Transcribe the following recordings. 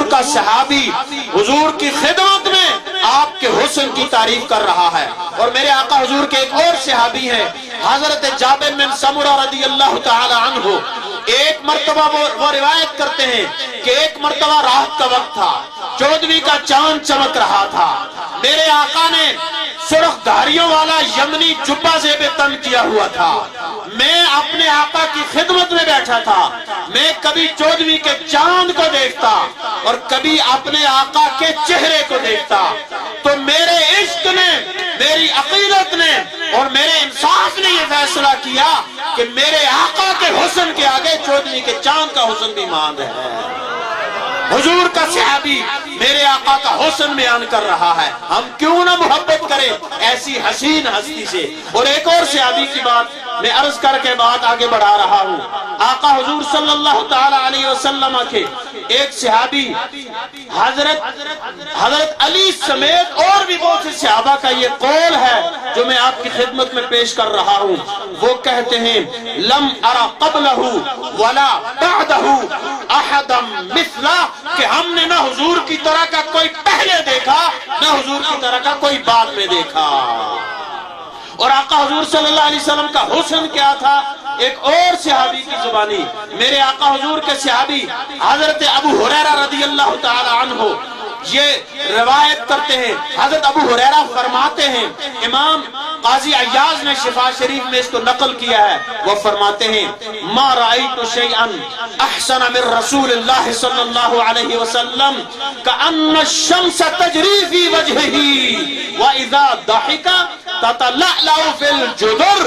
حضور کا صحابی حضور کی خدمت میں آپ کے حسن کی تعریف کر رہا ہے. اور میرے آقا حضور کے ایک اور صحابی ہیں حضرت جابر بن سمرہ رضی اللہ تعالی عنہ. ایک مرتبہ وہ روایت کرتے ہیں کہ ایک مرتبہ رات کا وقت تھا, 14ویں کا چاند چمک رہا تھا. میرے آقا نے سرخ دھاریوں والا یمنی جبہ زیب تن کیا ہوا تھا. میں اپنے آقا کی خدمت میں بیٹھا تھا. میں کبھی 14ویں کے چاند کو دیکھتا اور کبھی اپنے آقا کے چہرے کو دیکھتا. تو میرے عشق نے, میری عقیدت نے اور میرے انصاف نے یہ فیصلہ کیا کہ میرے آقا کے حسن کے آگے 14ویں کے چاند کا حسن بھی ماند ہے. حضور کا صحابی میرے آقا کا حسن بیان کر رہا ہے. ہم کیوں نہ محبت کریں ایسی حسین ہستی سے. اور ایک اور صحابی کی بات میں عرض کر کے بات آگے بڑھا رہا ہوں. آقا حضور صلی اللہ تعالی علیہ وسلم کے ایک صحابی حضرت علی سمیت اور بھی بہت سے صحابہ کا یہ قول ہے جو میں آپ کی خدمت میں پیش کر رہا ہوں. وہ کہتے ہیں لم ارى قبلہ ولا بعدہ احدا مثلا, کہ ہم نے نہ حضور کی طرح کا کوئی پہلے دیکھا نہ حضور کی طرح کا کوئی بعد میں دیکھا. اور آقا حضور صلی اللہ علیہ وسلم کا حسن کیا تھا, ایک اور صحابی کی زبانی میرے آقا حضور کے صحابی حضرت ابو ہریرہ رضی اللہ تعالی عنہ یہ روایت کرتے ہیں. حضرت ابو ہریرہ فرماتے ہیں, امام قاضی عیاض نے شفا شریف میں اس کو نقل کیا ہے, وہ فرماتے ہیں ما رأیت شیئا احسن من رسول اللہ صلی اللہ علیہ وسلم کأن الشمس تجری فی وجہہ وَإِذَا ضَحِكَ تَتَلَأْلَأُ فِي الْجُدُرِ.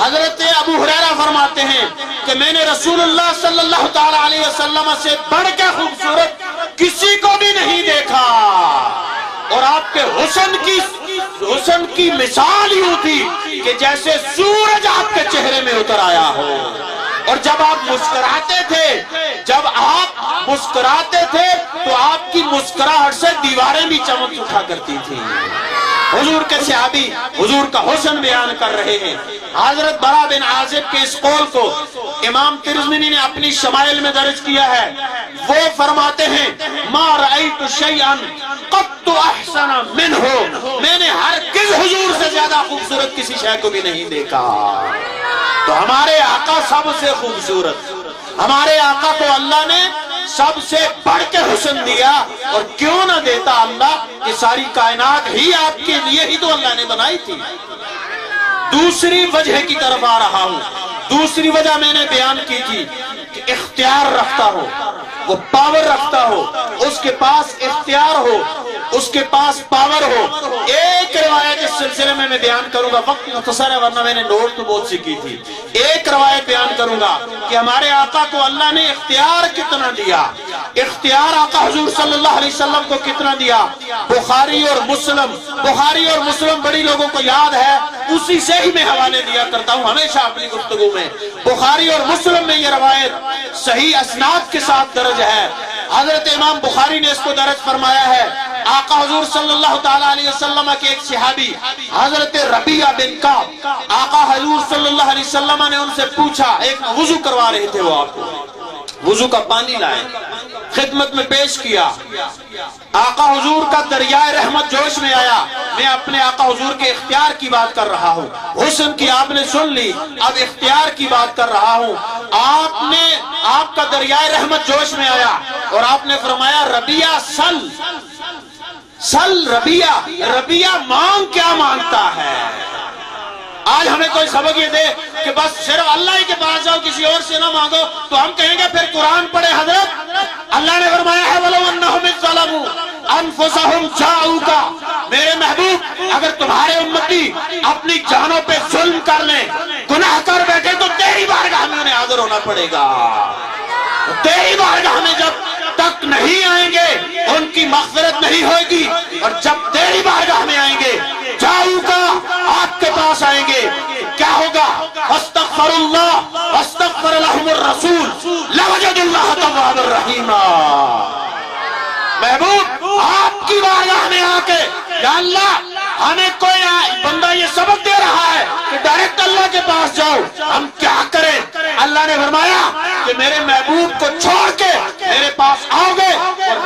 حضرت ابو ہریرہ فرماتے ہیں کہ میں نے رسول اللہ صلی اللہ تعالی علیہ وسلم سے بڑھ کے خوبصورت کسی کو بھی نہیں دیکھا. اور آپ کے حسن کی مثال یوں تھی کہ جیسے سورج آپ کے چہرے میں اتر آیا ہو. اور جب آپ مسکراتے تھے تو آپ کی مسکراہٹ سے دیواریں بھی چمک اٹھا کرتی تھی. حضور کے صحابی حضور کا حسن بیان کر رہے ہیں. حضرت برا بن عازب کے اس قول کو امام ترمذی نے اپنی شمائل میں درج کیا ہے. وہ فرماتے ہیں ما رأیت شیئا قط احسن منہ, میں نے ہرگز حضور سے زیادہ خوبصورت کسی شے کو بھی نہیں دیکھا. تو ہمارے آقا سب سے خوبصورت, ہمارے آقا کو اللہ نے سب سے بڑھ کے حسن دیا. اور کیوں نہ دیتا اللہ, کہ ساری کائنات ہی آپ کے لیے ہی تو اللہ نے بنائی تھی. دوسری وجہ کی طرف آ رہا ہوں. دوسری وجہ میں نے بیان کی تھی کہ اختیار رکھتا ہو, وہ پاور رکھتا ہو, اس کے پاس اختیار ہو, اس کے پاس پاور ہو. ایک روایت اس سلسلے میں بیان کروں گا, وقت مختصر ہے ورنہ میں نے نوٹ تو بہت سی کی تھی. ایک روایت بیان کروں گا کہ ہمارے آقا کو اللہ نے اختیار کتنا دیا. اختیار آقا حضور صلی اللہ علیہ وسلم کو کتنا دیا. بخاری اور مسلم بڑی لوگوں کو یاد ہے, اسی سے ہی میں حوالے دیا کرتا ہوں ہمیشہ اپنی گفتگو میں. بخاری اور مسلم میں یہ روایت صحیح اسناد کے ساتھ درج ہے. حضرت امام بخاری نے اس کو درج فرمایا ہے. آقا حضور صلی اللہ تعالی علیہ وسلم کے ایک صحابی حضرت ربیعہ بن کعب, آقا حضور صلی اللہ علیہ وسلم نے ان سے پوچھا, ایک وضو کروا رہے تھے, وہ آپ کو وضو کا پانی لائے, خدمت میں پیش کیا. آقا حضور کا دریائے رحمت جوش میں آیا. میں اپنے آقا حضور کے اختیار کی بات کر رہا ہوں, حسن کی آپ نے سن لی, اب اختیار کی بات کر رہا ہوں. آپ کا دریائے رحمت جوش میں آیا اور آپ نے فرمایا ربیعہ سل ربیعہ مانگ, کیا مانگتا ہے. آج ہمیں کوئی سبق یہ دے کہ بس صرف اللہ ہی کے پاس جاؤ, کسی اور سے نہ مانگو, تو ہم کہیں گے پھر قرآن پڑھے. حضرت اللہ نے فرمایا ہے وَلَوْ أَنَّهُمْ إِذْ ظَلَمُوا أَنفُسَهُمْ جَاءُوكَ, میرے محبوب اگر تمہارے امتی اپنی جانوں پہ ظلم کر لیں, گناہ کر بیٹھے, تو تیری بارگاہ میں انہیں حاضر ہونا پڑے گا. تیری بارگاہ میں جب تک نہیں آئیں گے ان کی مغفرت نہیں ہوئے گی, اور جب تیری بارگاہ میں آئیں گے جاؤ آپ کے پاس آئیں گے, کیا ہوگا واستغفر اللہ واستغفر لهم الرسول لوجد اللہ توابا رحیما. محبوب آپ کی بارگاہ میں آ کے یا اللہ ہمیں کوئی بندہ یہ سبق دے رہا ہے کہ ڈائریکٹ اللہ کے پاس جاؤ, ہم کیا کریں. اللہ نے فرمایا کہ میرے محبوب کو چھوڑ کے میرے پاس آؤ گے اور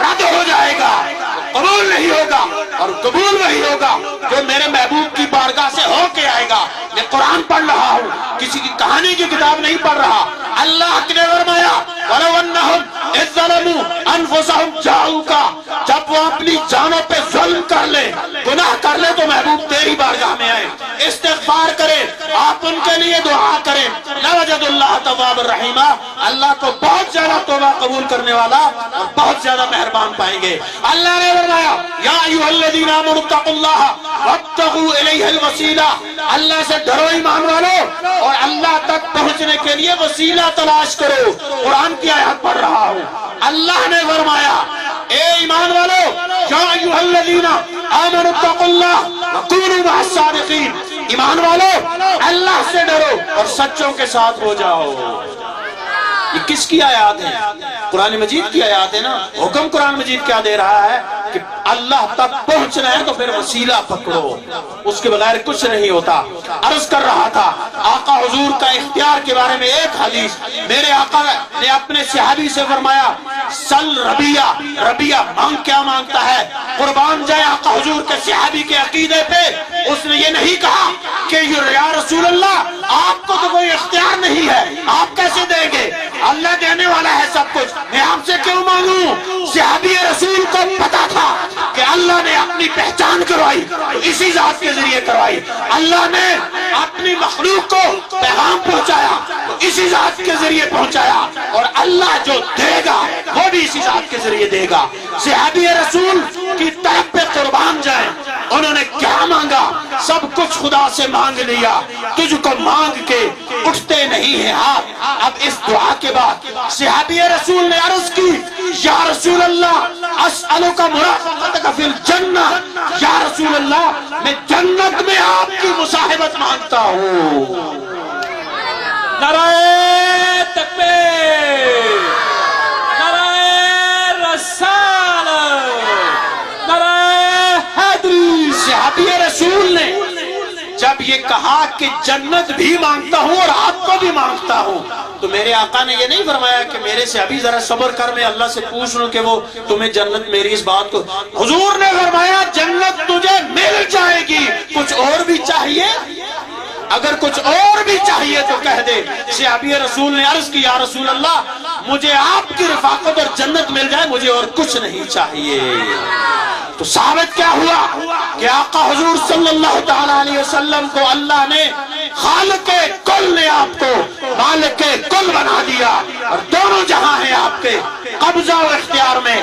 قبول وہی ہوگا جو میرے محبوب کی بارگاہ سے ہو کے آئے گا۔ میں قرآن پڑھ رہا ہوں، کسی کی کہانی کی کتاب نہیں پڑھ رہا۔ اللہ نے فرمایا وَلَوْ أَنَّهُمْ إِذْ ظَلَمُوا أَنفُسَهُمْ جَاءُوكَ، جب وہ اپنی جانوں پہ ظلم کر لے، گناہ کر لے، تو محبوب تیری بارگاہ میں آئے، استغفار کرے، آپ ان کے لیے دعا کریں، لَوَجَدُوا اللَّهَ تَوَّابًا رَحِيمًا، اللہ کو بہت زیادہ توبہ قبول کرنے والا اور بہت زیادہ مہربان پائیں گے۔ اللہ نے فرمایا یا ایھا الذین آمنوا اتقوا اللہ وابتغوا الیہ الوسیلہ، اللہ سے ڈرو ایمان والو اور اللہ تک پہنچنے کے لیے وسیلہ تلاش کرو۔ قرآن کی آیات پڑھ رہا ہوں، اللہ نے فرمایا اے ایمان والو یا ایھا الذین آمنوا اتقوا اللہ وکونوا مع الصادقین، ایمان والو اللہ سے ڈرو اور سچوں کے ساتھ ہو جاؤ۔ یہ کس کی آیات ہیں؟ قرآن مجید کی آیات ہے نا۔ حکم قرآن مجید کیا دے رہا ہے کہ اللہ تک پہنچنا ہے تو پھر وسیلہ پکڑو، اس کے بغیر کچھ نہیں ہوتا۔ عرض کر رہا تھا آقا حضور کا اختیار کے بارے میں ایک حدیث، میرے آقا نے اپنے صحابی سے فرمایا سل ربیہ، ربیہ مانگ کیا مانگتا ہے؟ قربان جائے آقا حضور کے صحابی کے عقیدے پہ، اس نے یہ نہیں کہا کہ یا رسول اللہ آپ کو تو کوئی اختیار نہیں ہے، آپ کیسے دیں گے؟ اللہ دینے والا ہے سب کچھ، میں آپ سے کیوں مانگوں؟ صحابی رسول کو پتا تھا کہ اللہ نے اپنی پہچان کروائی اسی ذات کے ذریعے کروائی، اللہ نے اپنی مخلوق کو پیغام پہنچایا اسی ذات کے ذریعے پہنچایا، اور اللہ جو دے گا وہ بھی اسی ذات کے ذریعے دے گا۔ صحابی رسول کی طرف پہ قربان جائیں، انہوں نے کیا مانگا؟ سب کچھ خدا سے مانگ لیا، تجھ کو مانگ کے اٹھتے نہیں ہیں ہاتھ۔ اب اس دعا کے بعد صحابی رسول نے عرض کی یا رسول اللہ اسألک مرافقتک فی الجنہ، یا رسول اللہ میں جنت میں آپ کی مصاحبت مانگتا ہوں۔ نعرہ تکبیر، نعرہ رسالت، نعرہ حیدری۔ صحابی رسول نے جب یہ کہا کہ جنت بھی مانگتا ہوں اور آپ کو بھی مانگتا ہوں، تو میرے آقا نے یہ نہیں فرمایا کہ میرے سے ابھی ذرا صبر کر، میں اللہ سے پوچھ لوں کہ وہ تمہیں جنت میری اس بات کو۔ حضور نے فرمایا جنت تجھے مل جائے گی، کچھ اور بھی چاہیے؟ اگر کچھ اور بھی چاہیے تو کہہ دے۔ صحابی رسول نے عرض کی یا رسول اللہ مجھے آپ کی رفاقت اور جنت مل جائے، مجھے اور کچھ نہیں چاہیے۔ تو ثابت کیا ہوا کہ آقا حضور صلی اللہ تعالیٰ علیہ وسلم کو اللہ نے خالق کل نے آپ کو مالک کل بنا دیا، اور دونوں جہاں ہیں آپ کے قبضہ و اختیار میں۔